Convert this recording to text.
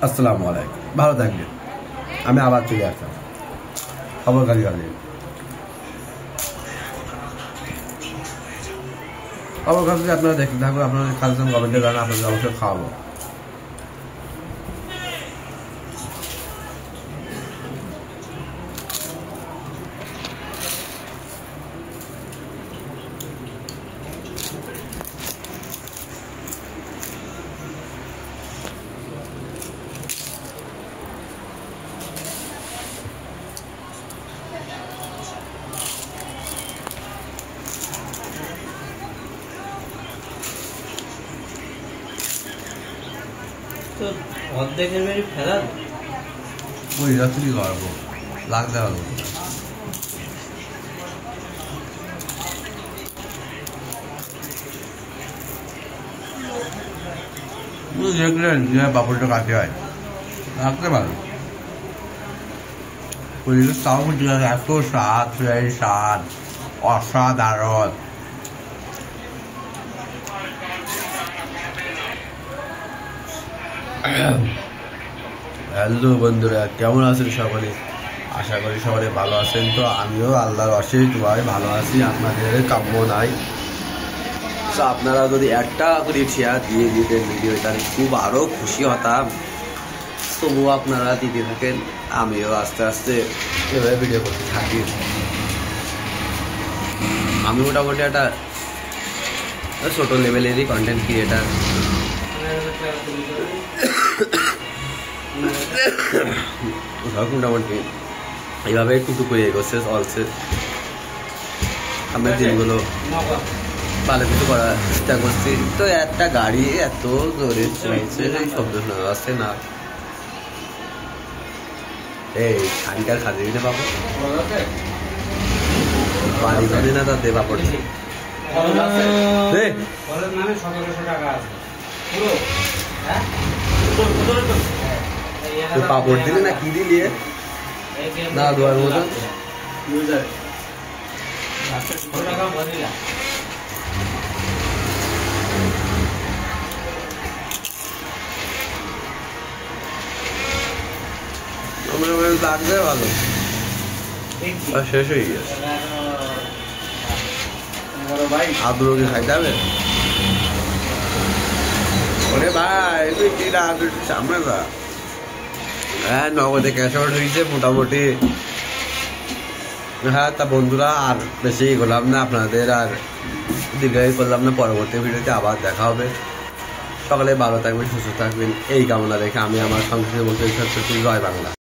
আসসালামু আলাইকুম। ভালো থাকবেন। আমি আবার চলে আসলাম খবর কাজে। খবর কাজ আপনারা দেখতে থাকুন। আপনাদের খাদ্য কমেন্টে জানান, আপনাদের অবশ্যই খাওয়াবো। তো অর্ধেকের বেশি ফেলা ওই রাত্রি করবো লাগতে হবে। দেখলেন কিভাবে পাপড়টা কাটতে হয়, রাখতে পারো। তাও এত স্বাদ, সেই স্বাদ অসাধারণ। হ্যালো বন্ধুরা, কেমন আছেন সকলে? আশা করি সকলে ভালো আছেন। তো আমিও আল্লাহর অশেষ দোয়ায় ভালো আছি। আপনাদের কাম্য নাই, তো আপনারা যদি একটা করে শেয়ার দিয়ে দিতেন ভিডিওটা, খুব আরও খুশি হতাম। তবুও আপনারা দিতে থাকেন, আমিও আস্তে আস্তে এভাবে ভিডিও করতে থাকি। আমি মোটামুটি একটা ছোটো লেভেলেরই কন্টেন্ট ক্রিয়েটার। মোটামুটি এইভাবে একটু করে এগোচ্ছে, চলছে। আমরা দিনগুলো ভালো কিছু করার চেষ্টা করছি। তো একটা গাড়ি এত জোরে চলছে, শব্দ শোনা যাচ্ছে না। এই খানকার খাদি দিতে পাবো, বাড়ি জানি না তাতে পাপড় পাপড় দিলে না কি দিলি না দেওয়ার মতো। লাগবে ভালো, শেষ হয়ে গেছে। আদুরো কি খাইতে হবে? ওরে ভাই তুই কি সামনে যা। হ্যাঁ, নগদে ক্যাশ আউট হয়েছে মোটামুটি। হ্যাঁ, তা বন্ধুরা আর বেশি করলাম না, আপনাদের আর দীর্ঘায়ু করলাম না। পরবর্তী ভিডিওতে আবার দেখা হবে। সকালে ভালো থাকবেন, সুস্থ থাকবেন এই কামনা রেখে আমি আমার সংক্ষিপ্ত বলতে জয় বাংলা।